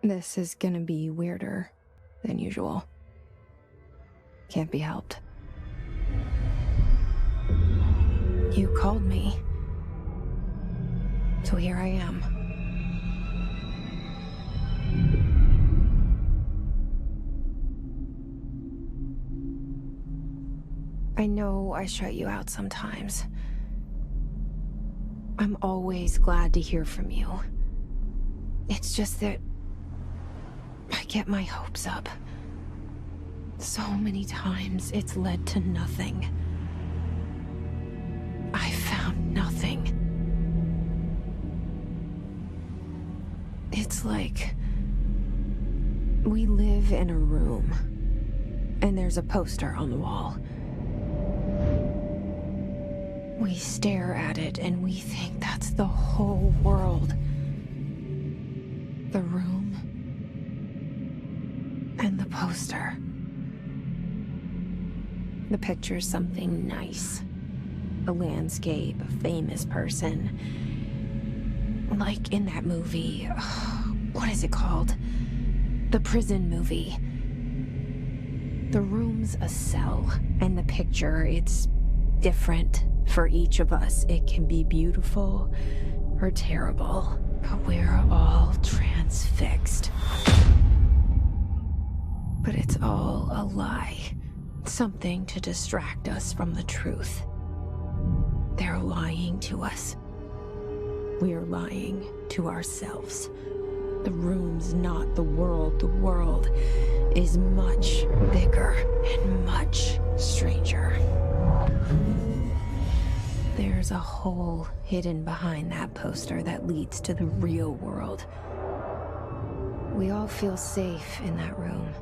This is gonna be weirder than usual. Can't be helped. You called me. So here I am. I know I shut you out sometimes. I'm always glad to hear from you. It's just that I get my hopes up. So many times it's led to nothing. I found nothing. It's like we live in a room, and there's a poster on the wall. We stare at it and we think that's the whole world. The room and the poster. The picture's something nice. A landscape, a famous person. Like in that movie, what is it called? The prison movie. The room's a cell, and the picture, it's different for each of us. It can be beautiful or terrible, but we're all transfixed. But it's all a lie. Something to distract us from the truth. They're lying to us. We're lying to ourselves. The room's not the world. The world is much bigger and much stranger. There's a hole hidden behind that poster that leads to the real world. We all feel safe in that room.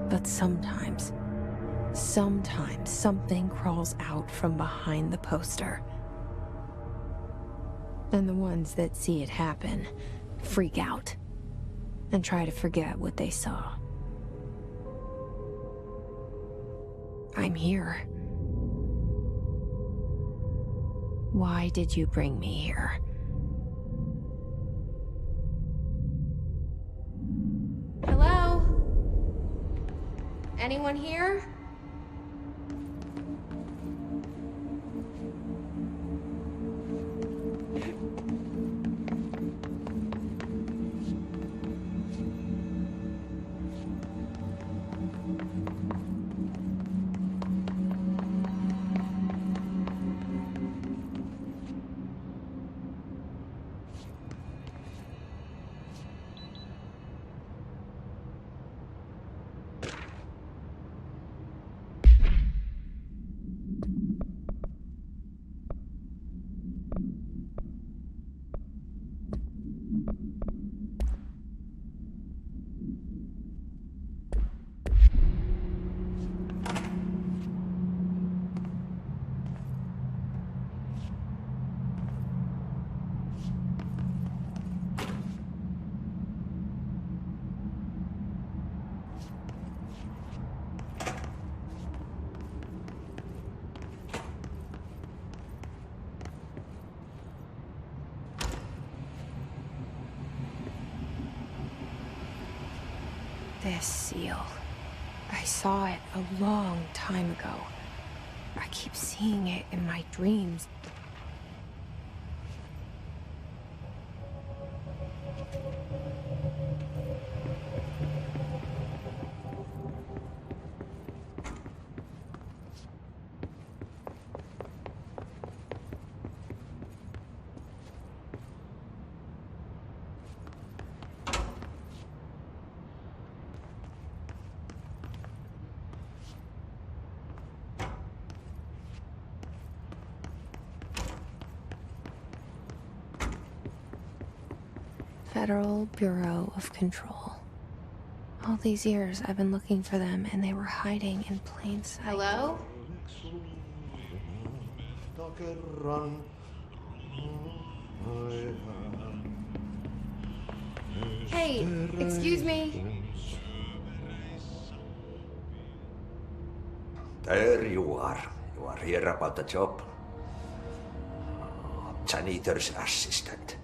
But sometimes something crawls out from behind the poster. And the ones that see it happen freak out and try to forget what they saw. I'm here. Why did you bring me here? Hello? Anyone here? This seal. I saw it a long time ago. I keep seeing it in my dreams. Federal Bureau of Control. All these years I've been looking for them and they were hiding in plain sight. Hello? Hey, excuse me. There you are. You are here about the job. Janitor's assistant.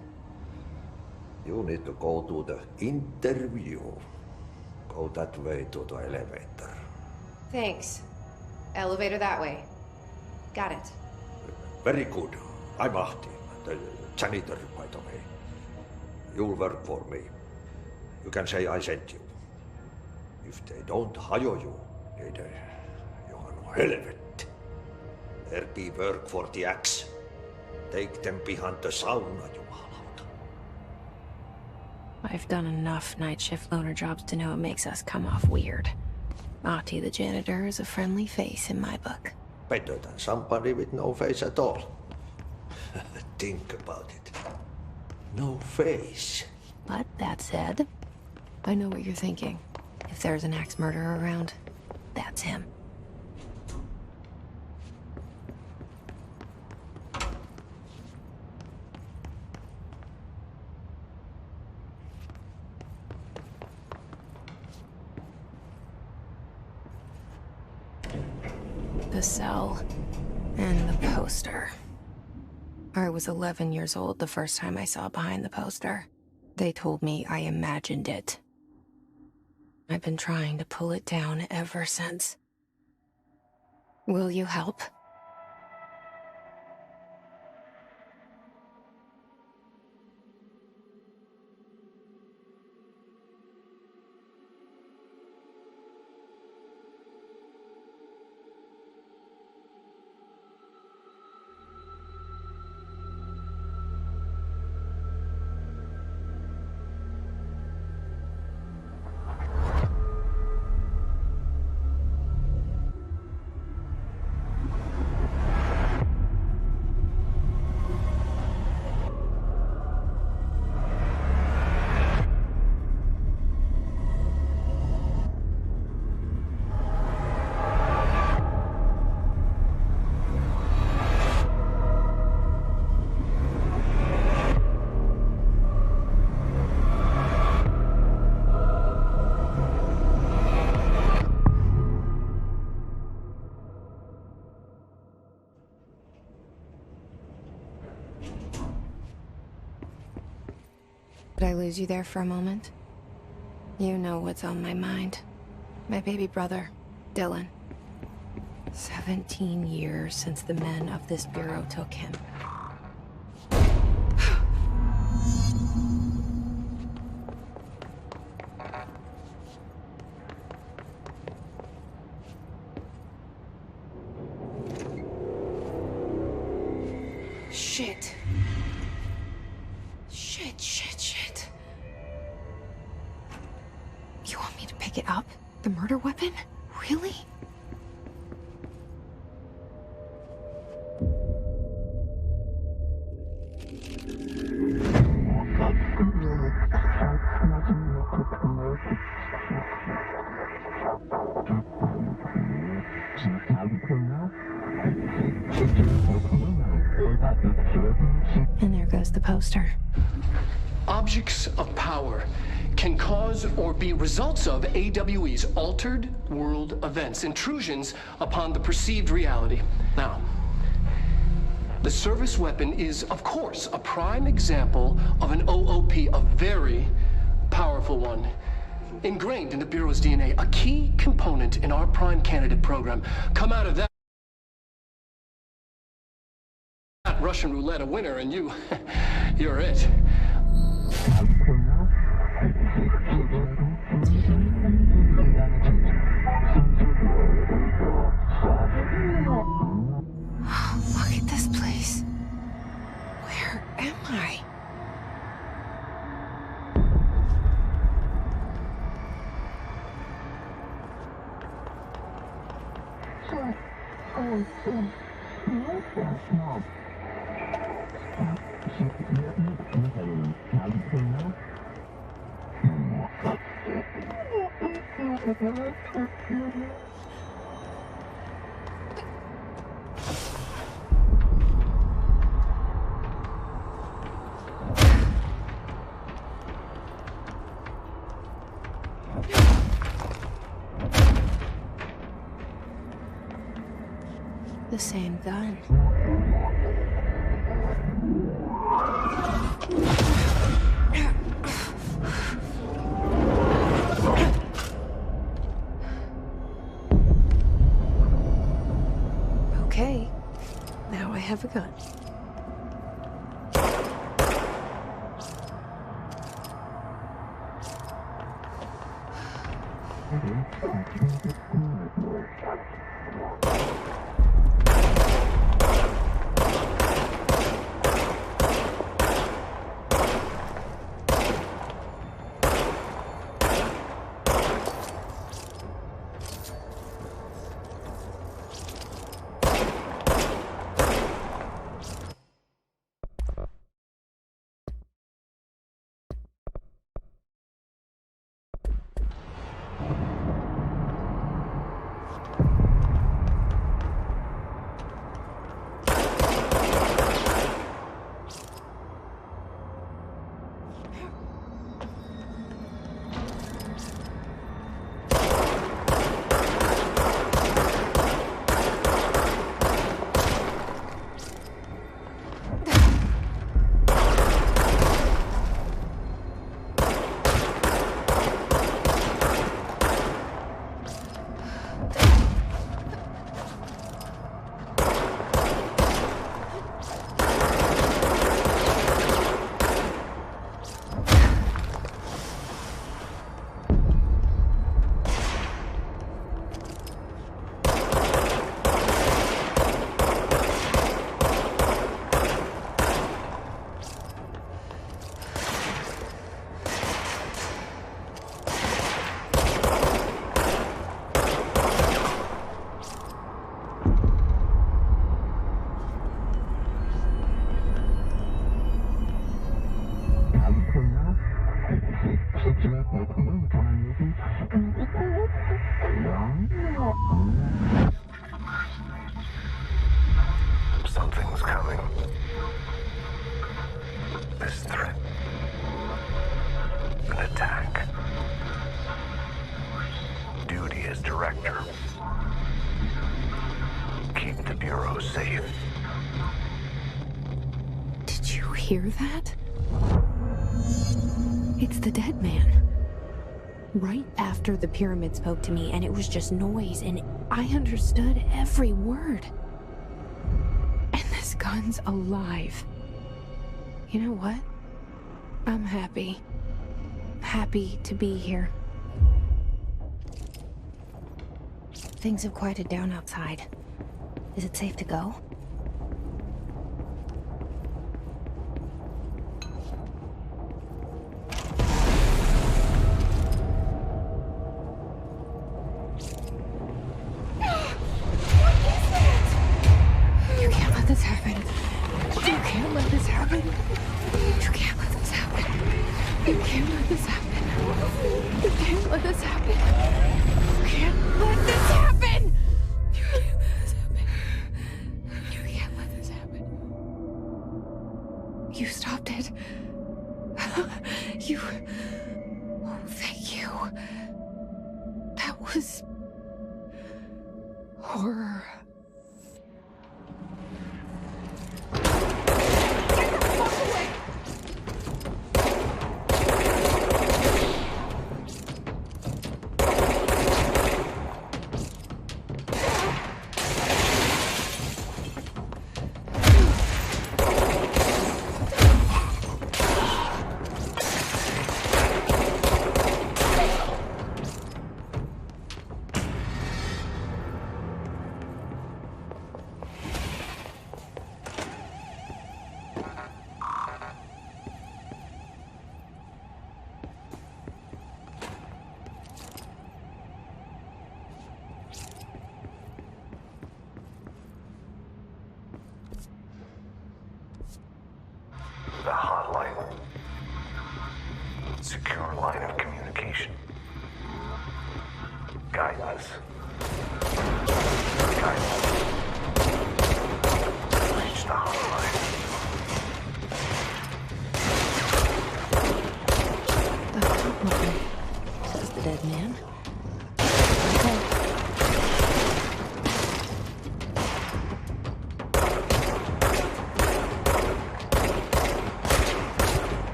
You need to go to the interview. Go that way to the elevator. Thanks. Elevator that way. Got it. Very good. I'm Ahti, the janitor, by the way. You'll work for me. You can say I sent you. If they don't hire you, you are no helvet. There be work for the axe. Take them behind the sauna, jumalauta. I've done enough night shift loner jobs to know it makes us come off weird. Ahti the janitor is a friendly face in my book. Better than somebody with no face at all. Think about it. No face. But that said, I know what you're thinking. If there's an axe murderer around, that's him. The cell and the poster. I was 11 years old the first time I saw behind the poster. They told me I imagined it. I've been trying to pull it down ever since. Will you help? Did I lose you there for a moment? You know what's on my mind. My baby brother, Dylan. 17 years since the men of this bureau took him. Shit. Shit. You want me to pick it up? The murder weapon? Really? And there goes the poster. Objects of power can cause or be results of AWE's altered world events, intrusions upon the perceived reality. Now, the service weapon is, of course, a prime example of an OOP, a very powerful one. Ingrained in the Bureau's DNA, a key component in our prime candidate program. Come out of that Russian roulette a winner, and you're it. Look at this place. Where am I? The same gun. Something's coming. This threat. An attack. Duty as director. Keep the Bureau safe. Did you hear that? It's the dead man. Right after the pyramid spoke to me, and it was just noise, and I understood every word. And this gun's alive. You know what? I'm happy. Happy to be here. Things have quieted down outside. Is it safe to go? You stopped it. You... Oh, thank you. That was... horror. The hotline. Secure line of communication. Guidance. Guidance. Reach the hotline. The hotline, says the dead man.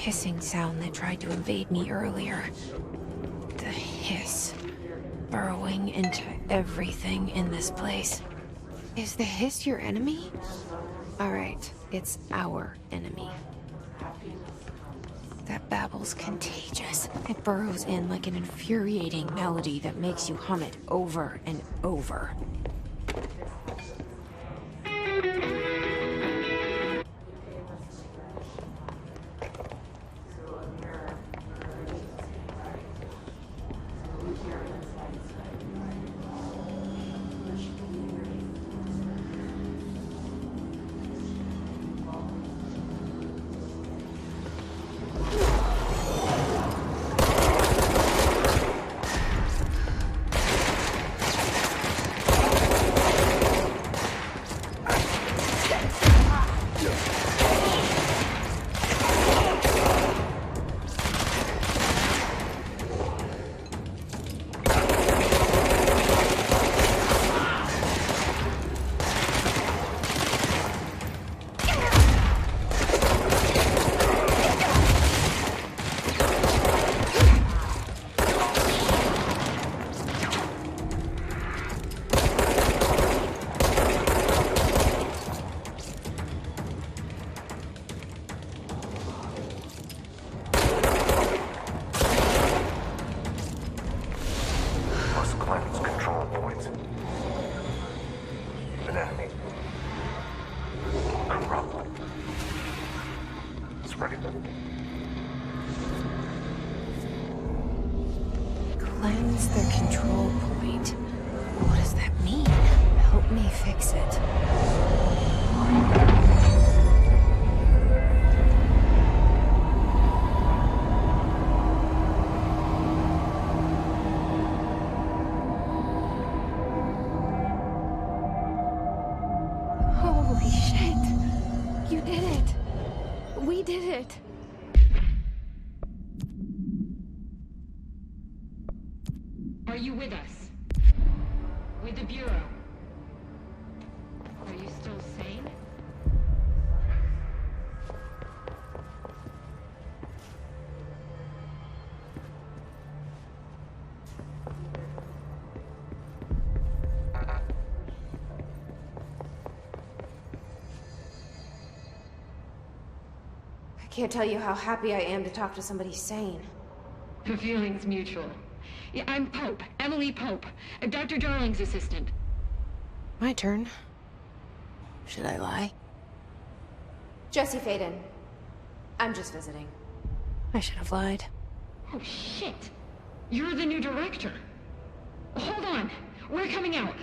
hissing sound that tried to invade me earlier. The hiss, burrowing into everything in this place. Is the hiss your enemy? Alright, it's our enemy. That babble's contagious. It burrows in like an infuriating melody that makes you hum it over and over. Must cleanse control points. An enemy. Corrupt. Spreading them. Cleanse the control point. What does that mean? Help me fix it. Holy shit! You did it! We did it! Are you with us? With the Bureau? Are you still sane? I can't tell you how happy I am to talk to somebody sane. The feeling's mutual. Yeah, I'm Pope. Emily Pope. Dr. Darling's assistant. My turn. Should I lie? Jesse Faden. I'm just visiting. I should have lied. Oh, shit. You're the new director. Hold on. We're coming out.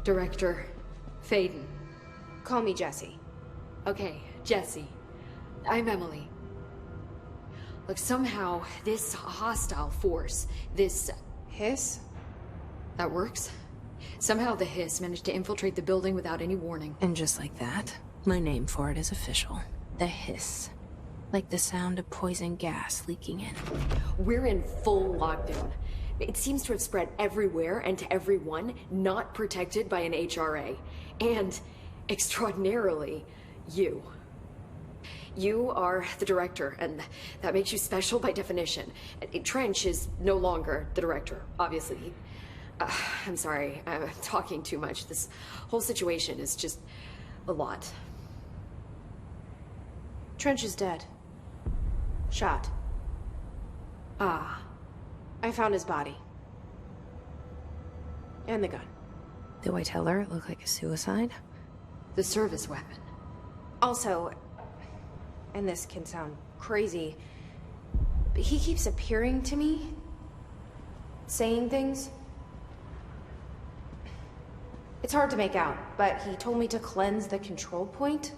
Director Faden. Call me Jesse. Okay, Jesse. I'm Emily. Look, somehow this hostile force, this... Hiss? that works? Somehow the hiss managed to infiltrate the building without any warning. And just like that, my name for it is official. The hiss. Like the sound of poison gas leaking in. We're in full lockdown. It seems to have spread everywhere and to everyone not protected by an HRA. And, extraordinarily, you. You are the director, and that makes you special by definition. Trench is no longer the director, obviously. I'm sorry, I'm talking too much. This whole situation is just a lot. Trench is dead. Shot. Ah. I found his body. And the gun. Do I tell her it looked like a suicide? The service weapon. Also, and this can sound crazy, but he keeps appearing to me, saying things. It's hard to make out, but he told me to cleanse the control point,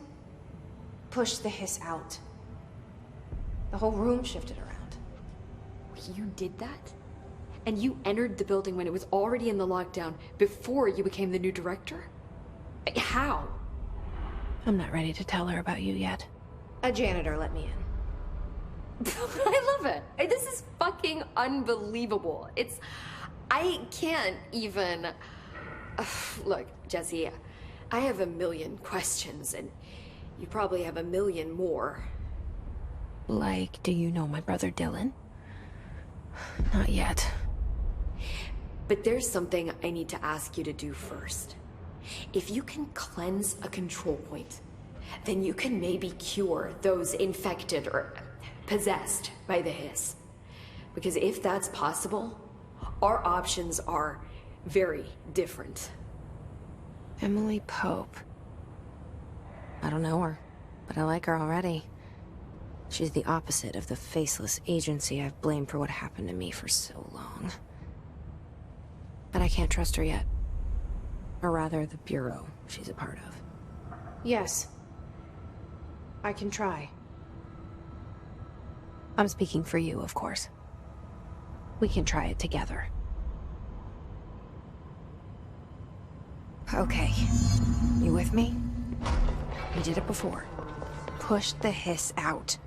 push the hiss out. The whole room shifted around. You did that? And you entered the building when it was already in the lockdown before you became the new director? How? I'm not ready to tell her about you yet. A janitor let me in. I love it. This is fucking unbelievable. I can't even... Look, Jesse, I have a million questions, and you probably have a million more. Like, do you know my brother Dylan? Not yet. But there's something I need to ask you to do first. If you can cleanse a control point, then you can maybe cure those infected or possessed by the hiss. Because if that's possible, our options are very different. Emily Pope. I don't know her, but I like her already. She's the opposite of the faceless agency I've blamed for what happened to me for so long. But I can't trust her yet. Or rather, the Bureau she's a part of. Yes. I can try. I'm speaking for you, of course. We can try it together. Okay. You with me? We did it before. Push the hiss out.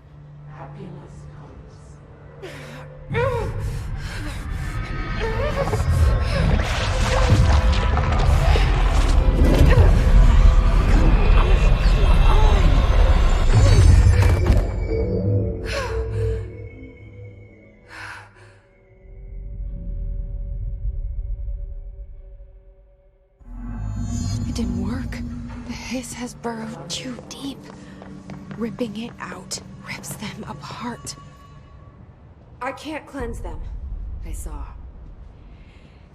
It didn't work. The hiss has burrowed too deep. Ripping it out rips them apart. I can't cleanse them. I saw.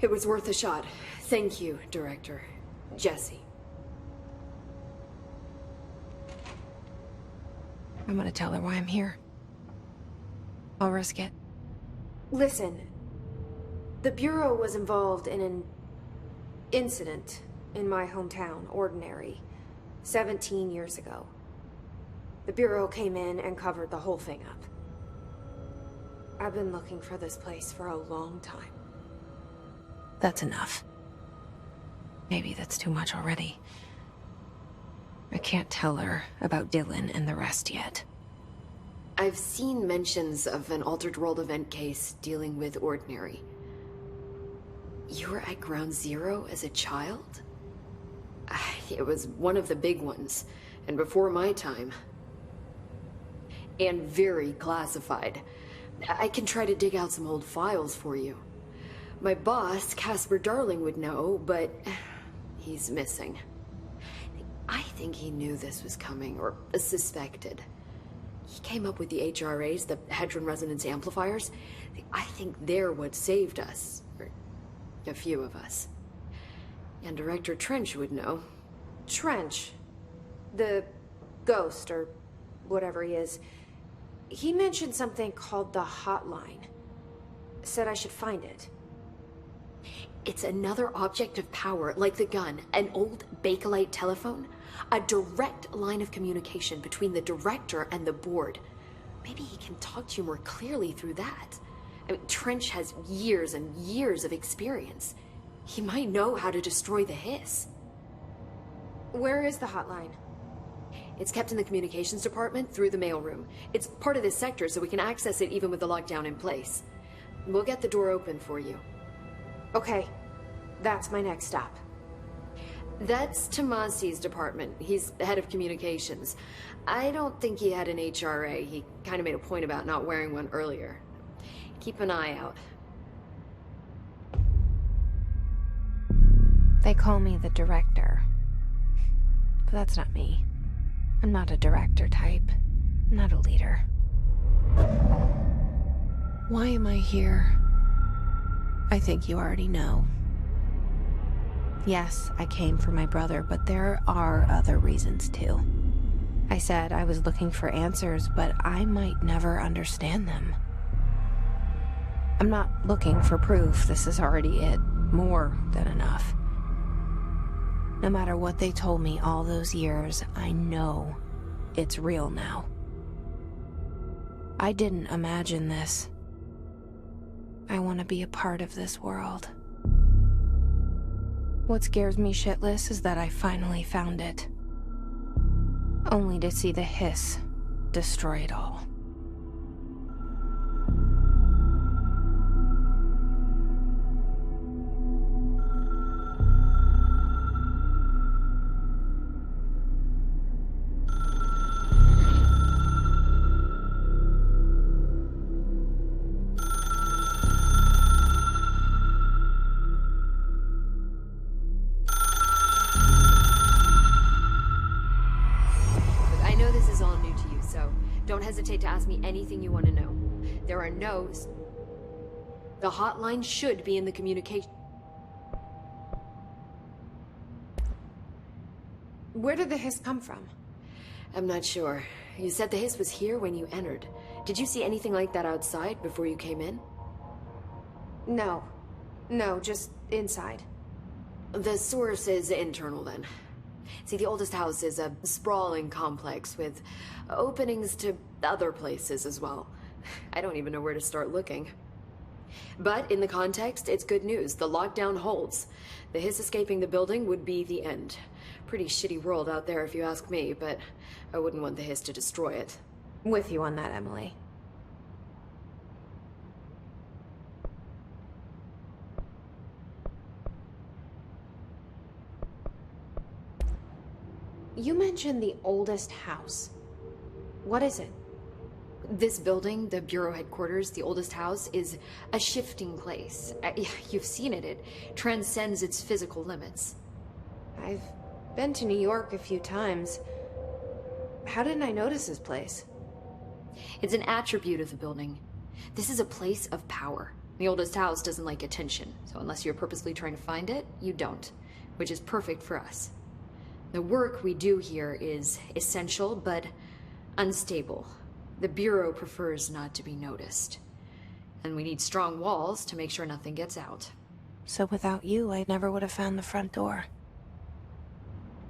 It was worth a shot. Thank you, Director. Jesse. I'm gonna tell her why I'm here. I'll risk it. Listen. The Bureau was involved in an incident in my hometown, Ordinary, 17 years ago. The Bureau came in and covered the whole thing up. I've been looking for this place for a long time. That's enough. Maybe that's too much already. I can't tell her about Dylan and the rest yet. I've seen mentions of an Altered World event case dealing with Ordinary. You were at Ground Zero as a child? It was one of the big ones, and before my time. And very classified. I can try to dig out some old files for you. My boss, Casper Darling, would know, but he's missing. I think he knew this was coming, or suspected. He came up with the HRAs, the Hadron Resonance Amplifiers. I think they're what saved us. Or a few of us. And Director Trench would know. Trench. The ghost, or whatever he is. He mentioned something called the Hotline. Said I should find it. It's another object of power, like the gun, an old Bakelite telephone. A direct line of communication between the director and the board. Maybe he can talk to you more clearly through that. I mean, Trench has years and years of experience. He might know how to destroy the hiss. Where is the hotline? It's kept in the communications department through the mailroom. It's part of this sector, so we can access it even with the lockdown in place. We'll get the door open for you. Okay, that's my next stop. That's Tomasi's department. He's the head of communications. I don't think he had an HRA. He kind of made a point about not wearing one earlier. Keep an eye out. They call me the director. But that's not me. I'm not a director type. I'm not a leader. Why am I here? I think you already know. Yes, I came for my brother, but there are other reasons too. I said I was looking for answers, but I might never understand them. I'm not looking for proof. This is already it. More than enough. No matter what they told me all those years, I know it's real now. I didn't imagine this. I want to be a part of this world. What scares me shitless is that I finally found it. Only to see the hiss destroy it all. all new to you, so don't hesitate to ask me anything you want to know. There are no's. The hotline should be in the communication. Where did the hiss come from? I'm not sure. You said the hiss was here when you entered. Did you see anything like that outside before you came in? No. No, just inside. The source is internal, then. See, the oldest house is a sprawling complex with openings to other places as well. I don't even know where to start looking. But in the context, it's good news. The lockdown holds. The hiss escaping the building would be the end. Pretty shitty world out there if you ask me, but I wouldn't want the hiss to destroy it. With you on that, Emily. You mentioned the oldest house. What is it? This building, the Bureau headquarters, the oldest house, is a shifting place. You've seen it. It transcends its physical limits. I've been to New York a few times. How didn't I notice this place? It's an attribute of the building. This is a place of power. The oldest house doesn't like attention, so unless you're purposely trying to find it, you don't, which is perfect for us. The work we do here is essential, but unstable. The Bureau prefers not to be noticed. And we need strong walls to make sure nothing gets out. So without you, I never would have found the front door.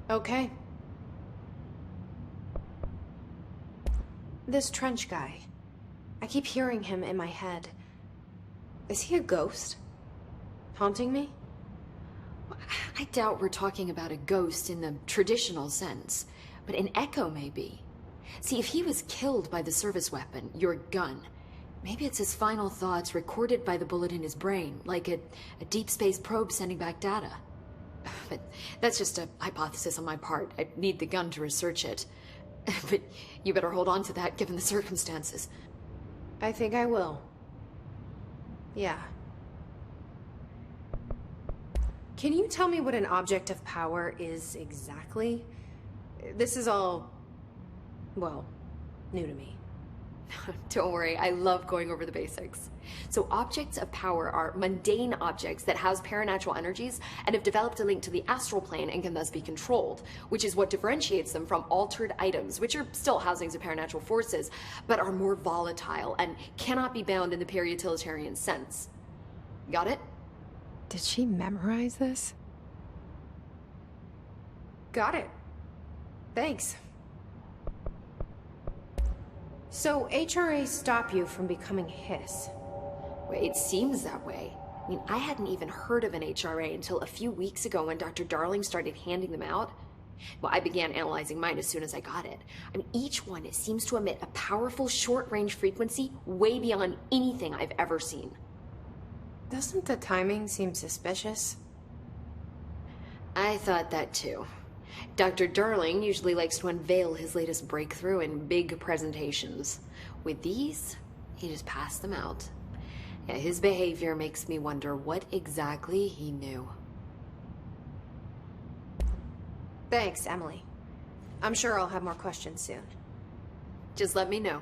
Okay. This Trench guy. I keep hearing him in my head. Is he a ghost? Haunting me? I doubt we're talking about a ghost in the traditional sense, but an echo maybe. See, if he was killed by the service weapon, your gun, maybe it's his final thoughts recorded by the bullet in his brain, like a deep space probe sending back data. But that's just a hypothesis on my part. I need the gun to research it. But you better hold on to that given the circumstances. I think I will. Yeah. Can you tell me what an object of power is exactly? This is all, well, new to me. Don't worry, I love going over the basics. So objects of power are mundane objects that house paranatural energies and have developed a link to the astral plane and can thus be controlled, which is what differentiates them from altered items, which are still housings of paranatural forces, but are more volatile and cannot be bound in the pure utilitarian sense. Got it? Did she memorize this? Got it. Thanks. So HRA stop you from becoming Hiss? Well, it seems that way. I mean, I hadn't even heard of an HRA until a few weeks ago when Dr. Darling started handing them out. Well, I began analyzing mine as soon as I got it. I mean, each one seems to emit a powerful short-range frequency way beyond anything I've ever seen. Doesn't the timing seem suspicious? I thought that too. Dr. Darling usually likes to unveil his latest breakthrough in big presentations. With these, he just passed them out. Yeah, his behavior makes me wonder what exactly he knew. Thanks, Emily. I'm sure I'll have more questions soon. Just let me know.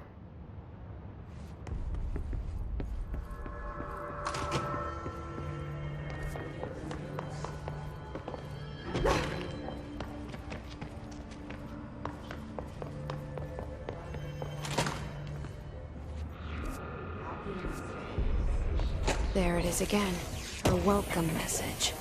There it is again. A welcome message.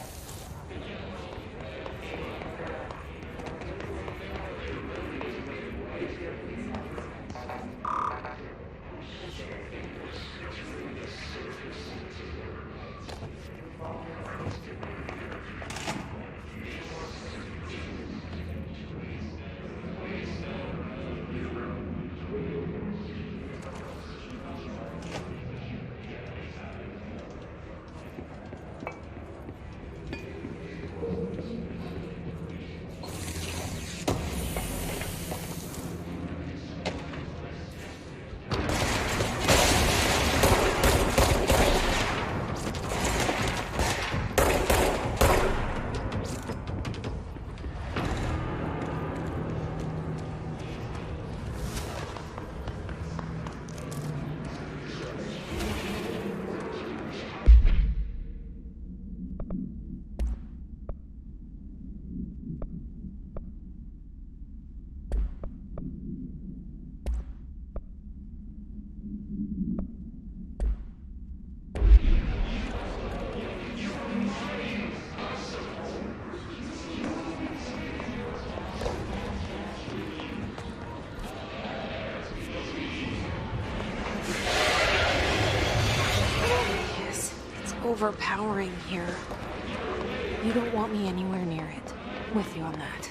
overpowering here. You don't want me anywhere near it. With you on that.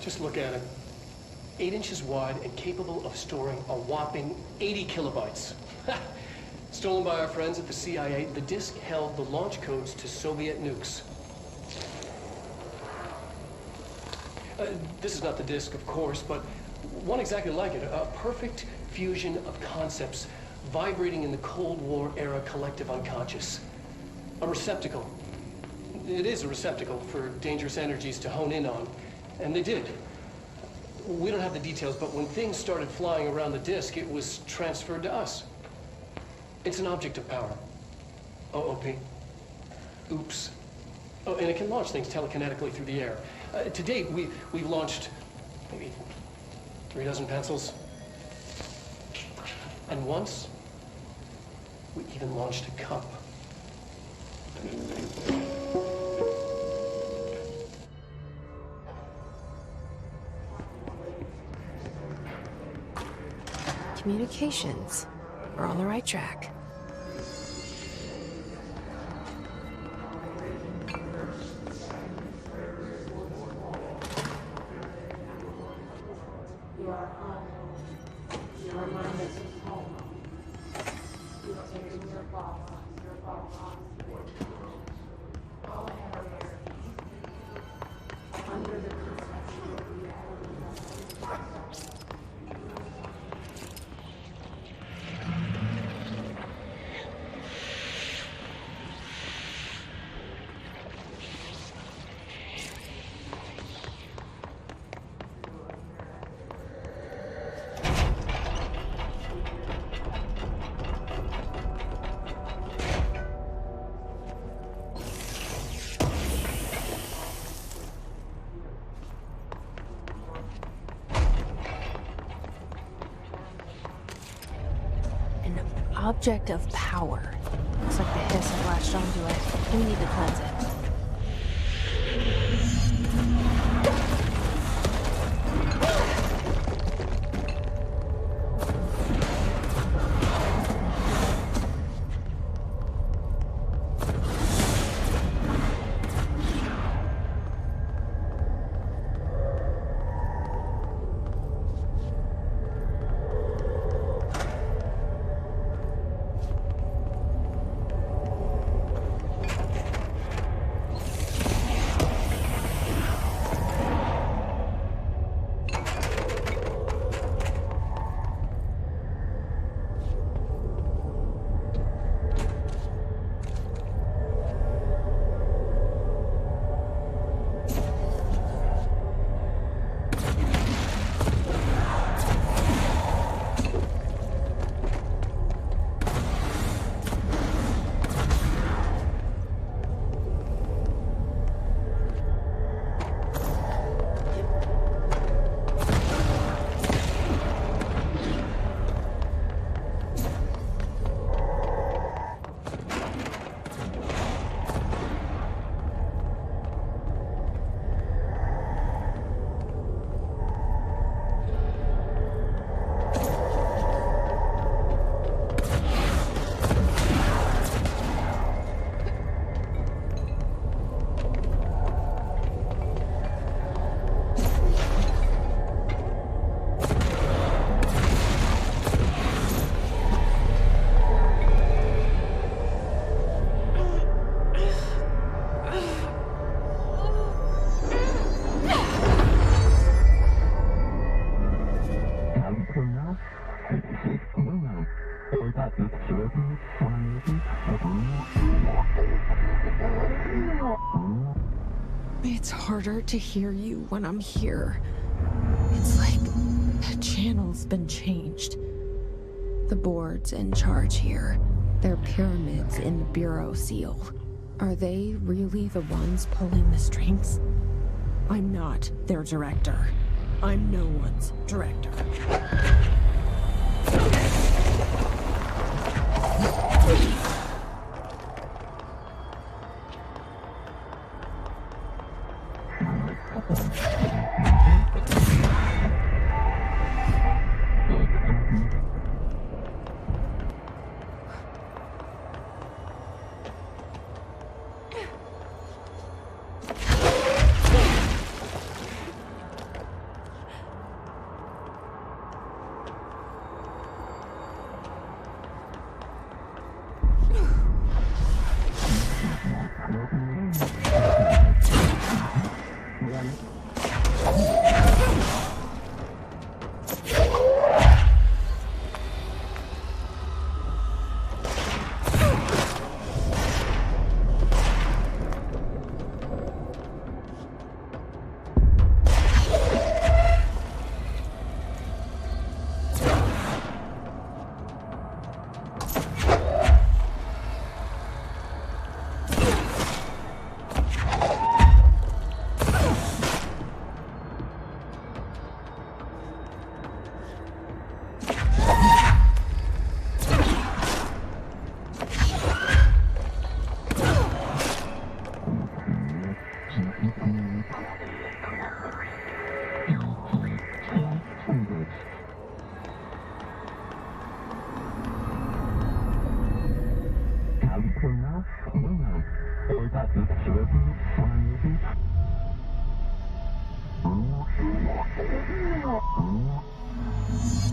Just look at it. 8 inches wide and capable of storing a whopping 80 kilobytes. Stolen by our friends at the CIA, the disk held the launch codes to Soviet nukes. This is not the disk, of course, but one exactly like it. A perfect fusion of concepts vibrating in the Cold War era collective unconscious. A receptacle. It is a receptacle for dangerous energies to hone in on. And they did. We don't have the details, but when things started flying around the disk, it was transferred to us. It's an object of power. OOP. Oops. Oh, and it can launch things telekinetically through the air. To date, we've launched maybe 3 dozen pencils. And once, we even launched a cup. Communications. We're on the right track. Object of power. Looks like the hiss had latched onto it. We need to cleanse it. It's harder to hear you when I'm here. It's like the channel's been changed. The board's in charge here. They're pyramids in the Bureau seal. Are they really the ones pulling the strings? I'm not their director. I'm no one's director.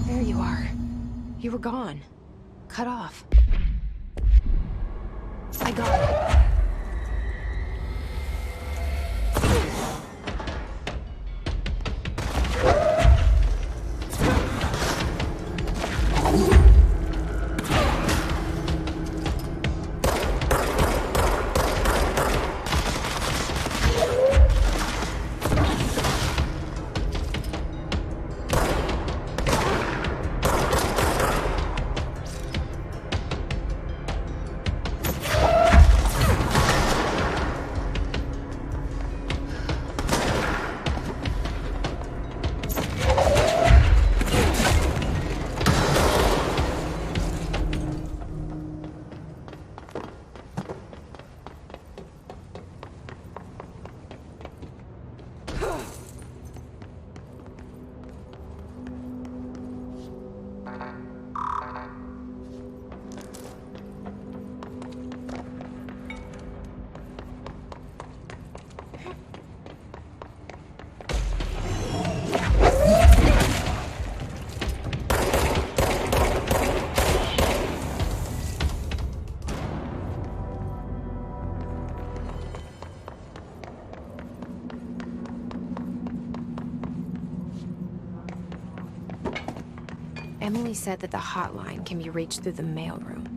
There you are. You were gone. Cut off. I got it. Emily said that the hotline can be reached through the mailroom.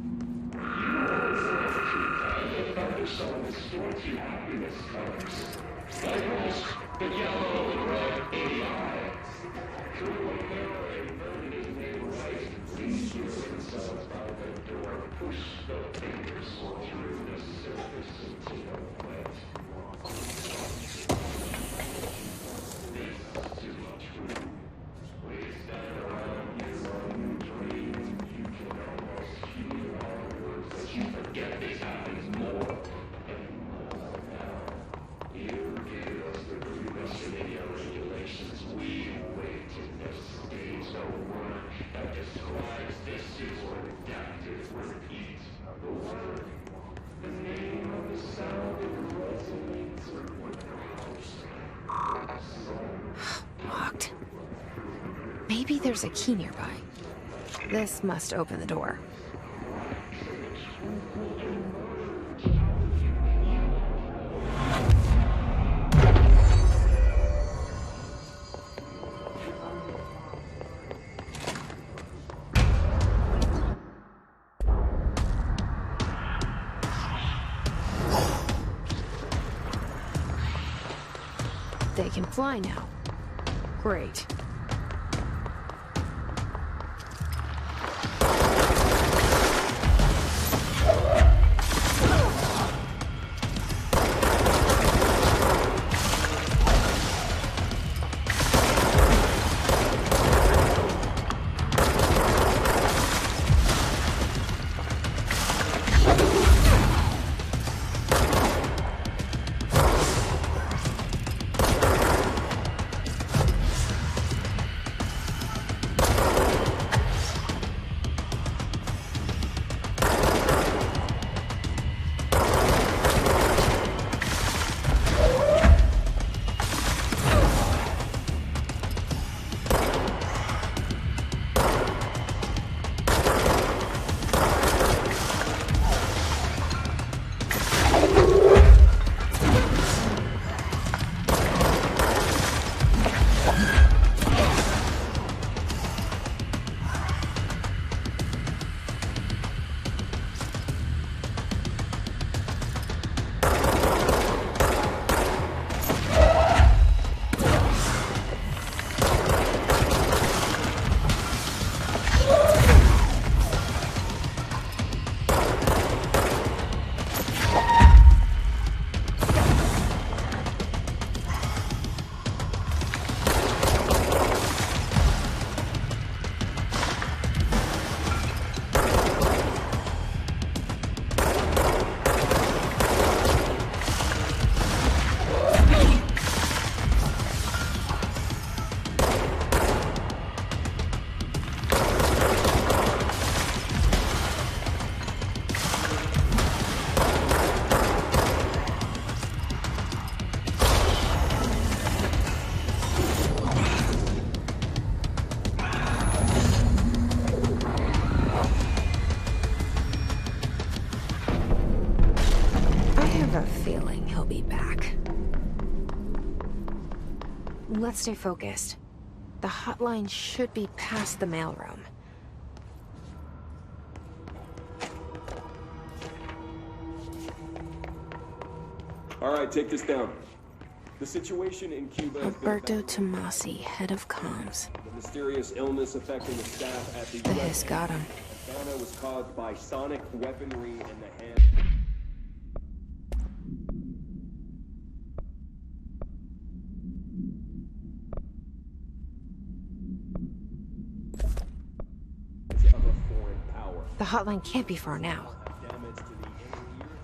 Locked. Maybe there's a key nearby. This must open the door. They can fly now. Great. he'll be back. Let's stay focused. The hotline should be past the mailroom. All right, take this down. The situation in Cuba has been Alberto Tomasi, head of comms. the mysterious illness affecting the staff at the The hiss got him. Havana was caused by sonic weaponry in the hand. Of a foreign power. The hotline can't be far now. Damage to the inner ear.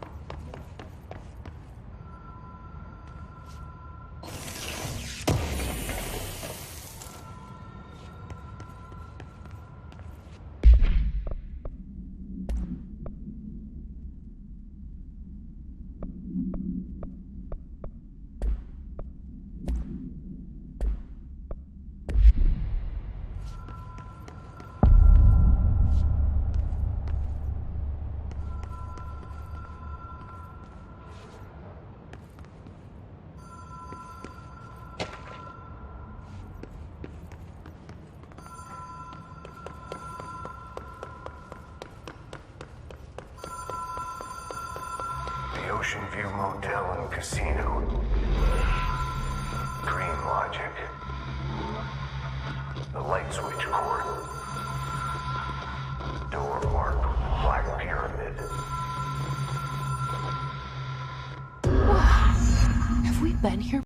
The Ocean View Motel and Casino. Green Logic. The light switch cord. Door marked Black Pyramid. Have we been here